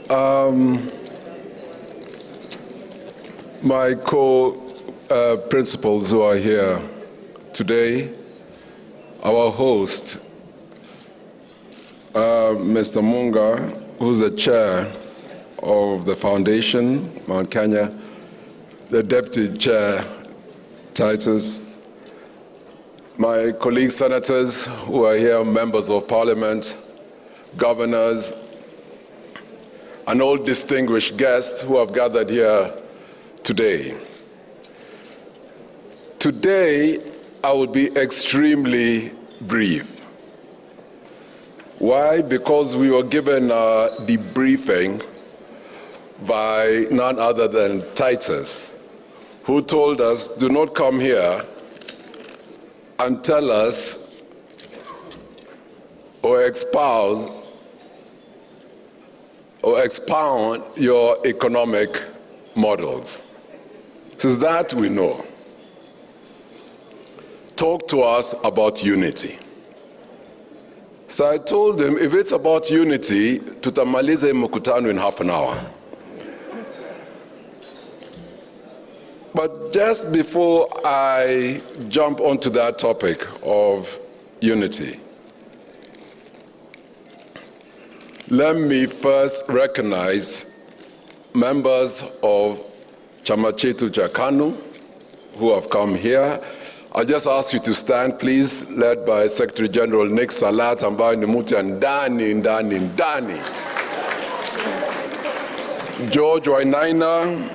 My co-principals who are here today, our host, Mr. Munga, who's the chair of the foundation, Mount Kenya, the deputy chair, Titus, my colleague senators who are here, members of parliament, governors, and all distinguished guests who have gathered here today. Today, I will be extremely brief. Why? Because we were given a debriefing by none other than Titus, who told us, do not come here and tell us or espouse or expound your economic models. Since that we know. Talk to us about unity. So I told him, if it's about unity, tutamaliza mkutano in half an hour. But just before I jump onto that topic of unity, let me first recognize members of Chama Chetu cha KANU who have come here. I'll just ask you to stand, please, led by Secretary General Nick Salat, ambaye ni mtu ya ndani. George Wainaina,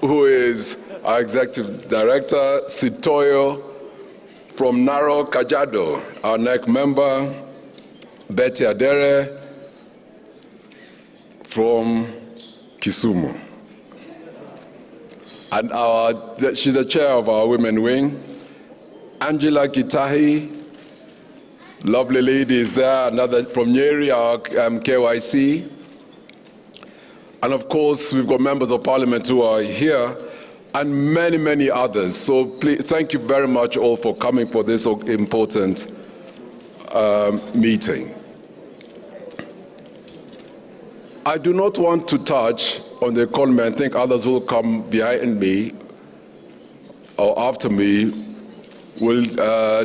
who is our Executive Director, Sitoyo from Narok, Kajiado, our NEC member, Betty Adere from Kisumu. And she's the chair of our women wing. Angela Gitahi, lovely lady is there, another from Nyeri, our KYC. And of course, we've got members of parliament who are here, and many, many others. So please, thank you very much all for coming for this important meeting. I do not want to touch on the economy. I think others will come behind me or after me will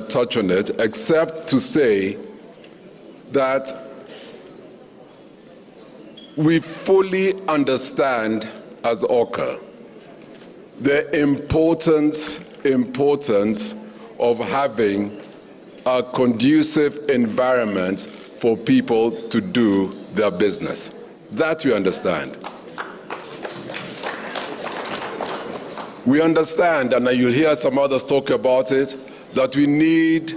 touch on it, except to say that we fully understand as OCA the importance of having a conducive environment for people to do their business. That we understand. We understand, and you'll hear some others talk about it, that we need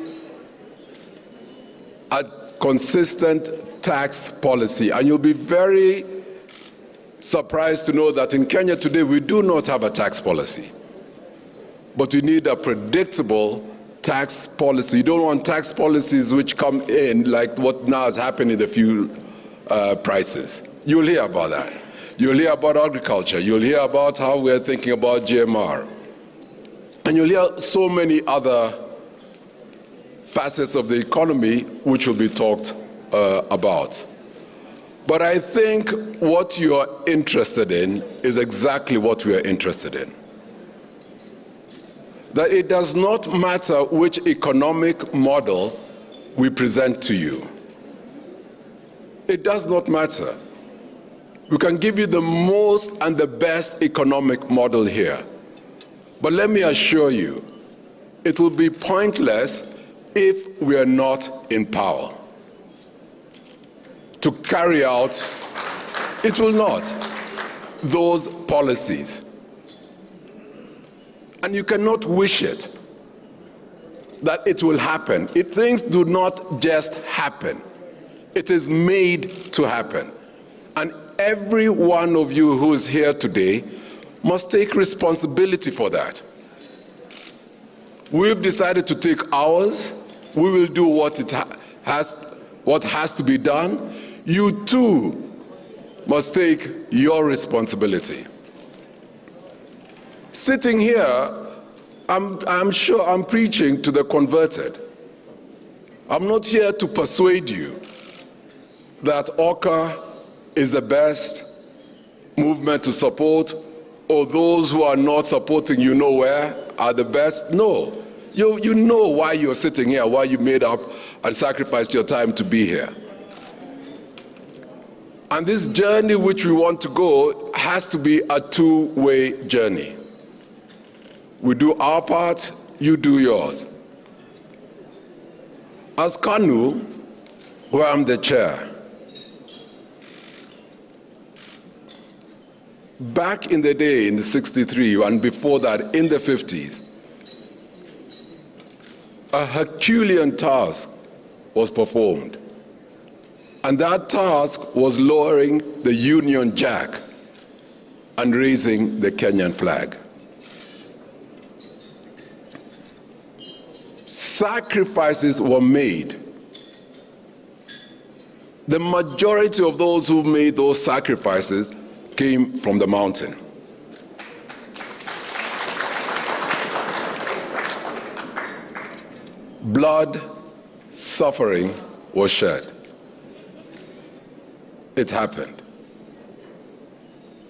a consistent tax policy. And you'll be very surprised to know that in Kenya today, we do not have a tax policy. But we need a predictable tax policy. You don't want tax policies which come in like what now has happened in the fuel prices. You'll hear about that. You'll hear about agriculture. You'll hear about how we're thinking about GMR. And you'll hear so many other facets of the economy which will be talked about. But I think what you are interested in is exactly what we are interested in. That it does not matter which economic model we present to you. It does not matter. We can give you the most and the best economic model here. But let me assure you, it will be pointless if we are not in power to carry out, it will not, those policies. And you cannot wish it, that it will happen. Things do not just happen. It is made to happen. And every one of you who is here today must take responsibility for that. We've decided to take ours. We will do what has to be done. You too must take your responsibility. Sitting here, I'm sure I'm preaching to the converted. I'm not here to persuade you that OCA is the best movement to support, or those who are not supporting you know where are the best? No. You know why you're sitting here, why you made up and sacrificed your time to be here. And this journey which we want to go has to be a two-way journey. We do our part, you do yours. As KANU, where I'm the chair, back in the day, in the 63, and before that, in the 50s, a Herculean task was performed. And that task was lowering the Union Jack and raising the Kenyan flag. Sacrifices were made. The majority of those who made those sacrifices came from the mountain. Blood, suffering was shed. It happened.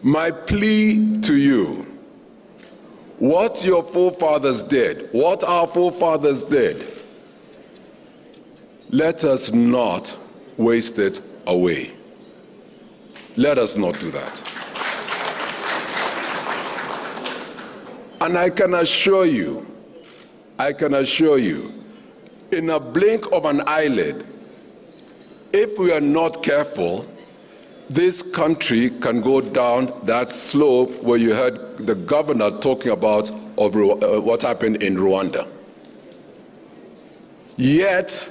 My plea to you, what your forefathers did, what our forefathers did, let us not waste it away. Let us not do that. And I can assure you, in a blink of an eyelid, if we are not careful, this country can go down that slope where you heard the governor talking about what happened in Rwanda. Yet,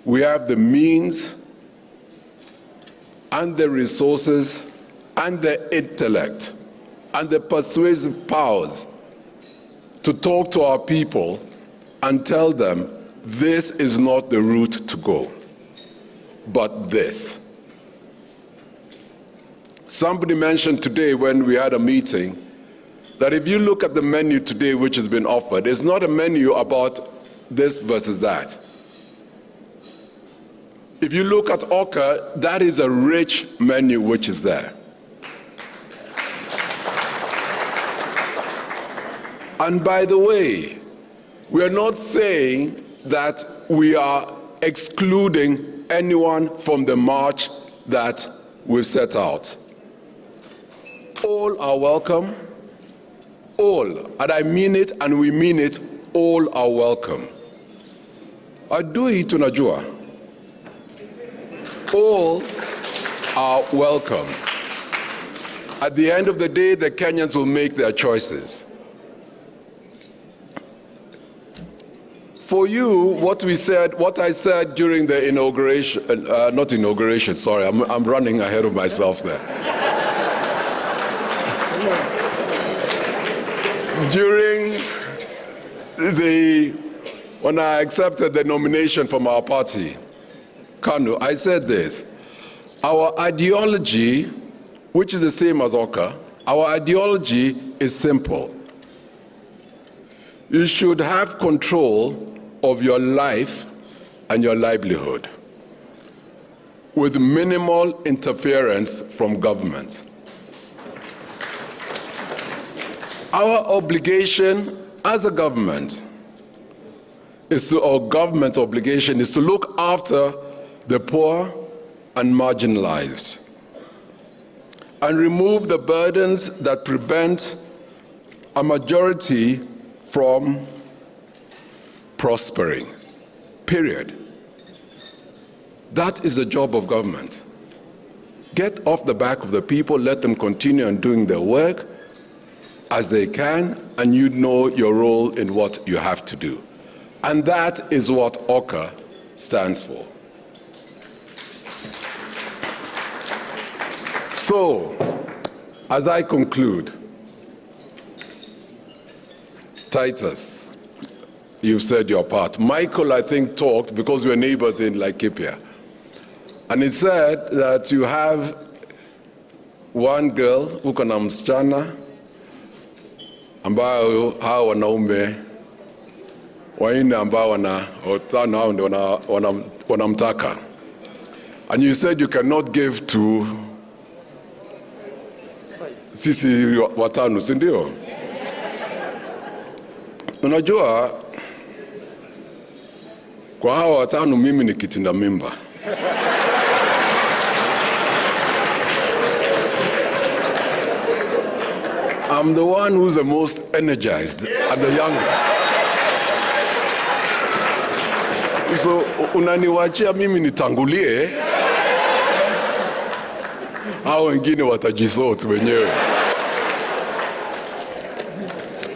we have the means and the resources and the intellect and the persuasive powers to talk to our people and tell them this is not the route to go, but this. Somebody mentioned today when we had a meeting that if you look at the menu today which has been offered, it's not a menu about this versus that. If you look at Oka, that is a rich menu which is there. And by the way, we are not saying that we are excluding anyone from the march that we've set out. All are welcome, all, and I mean it and we mean it, all are welcome. Adui tunajua. All are welcome. At the end of the day, the Kenyans will make their choices. For you, what I said during the inauguration, not inauguration, sorry, I'm running ahead of myself there. When I accepted the nomination from our party, KANU, I said this: our ideology, which is the same as Oka, our ideology is simple. You should have control of your life and your livelihood with minimal interference from government. Our obligation as a government government obligation is to look after the poor and marginalized and remove the burdens that prevent a majority from prospering, period. That is the job of government. Get off the back of the people, let them continue on doing their work as they can, and you know your role in what you have to do. And that is what OKA stands for. So, as I conclude, Titus, you've said your part. Michael, I think, talked because we're neighbors in Laikipia. And he said that you have one girl, uko na msichana, ambao hao wanaume waine ambao wanamtaka. And you said you cannot give to sisi watano, si ndio? Unajua kwa hawa watano mimi ni kitinda mimba. I'm the one who's the most energized and the youngest. So unaniwachia mimi nitangulie, hao wengine watajisort wenyewe.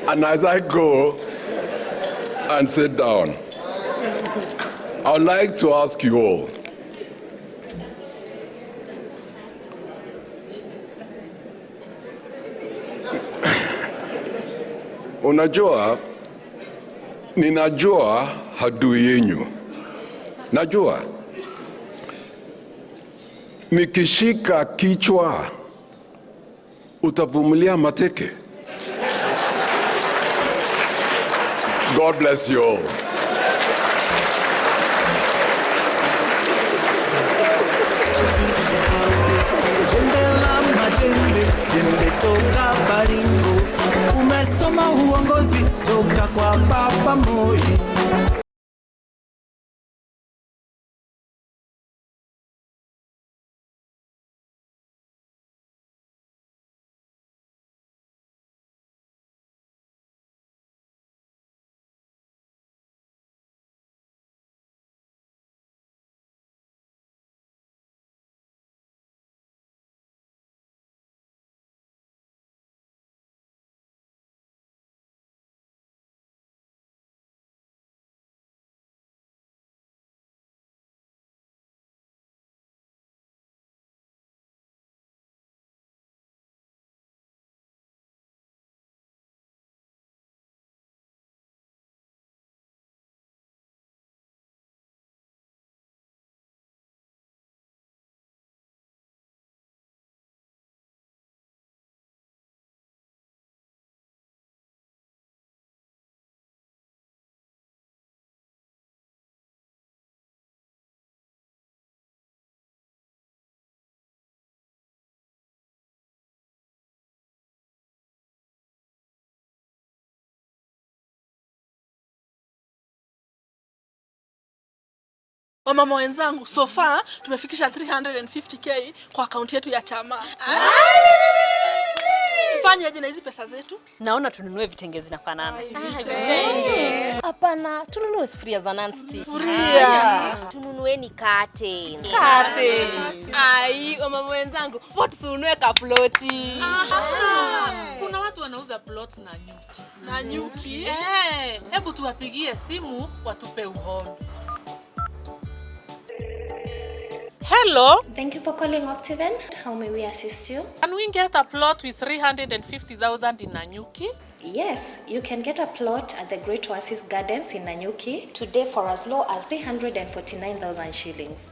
And as I go and sit down, I would like to ask you all, unajua, ninajua hadui yenyu. Najua nikishika kichwa utavumilia mateke. God bless you all. Jembe toka Baringo, umesoma uongozi toka kwa Baba Moi. Wamama wenzangu, so far tumefikisha 350k kwa akaunti yetu ya chama. Tufanye aje na hizi pesa zetu? Naona tununue vitenge zinafanana. Vitenge. Hapana, tununue sufuria za non-stick. Sufuria. Tununueni curtain. Ai, wamama wenzangu, vote tununue kaploti. Kuna watu wanauza plots na nyuki. Na nyuki? Hebu tuwapigie simu watupe uhondo. Hello. Thank you for calling Optiven. How may we assist you? Can we get a plot with 350,000 in Nanyuki? Yes, you can get a plot at the Great Oasis Gardens in Nanyuki today for as low as 349,000 shillings.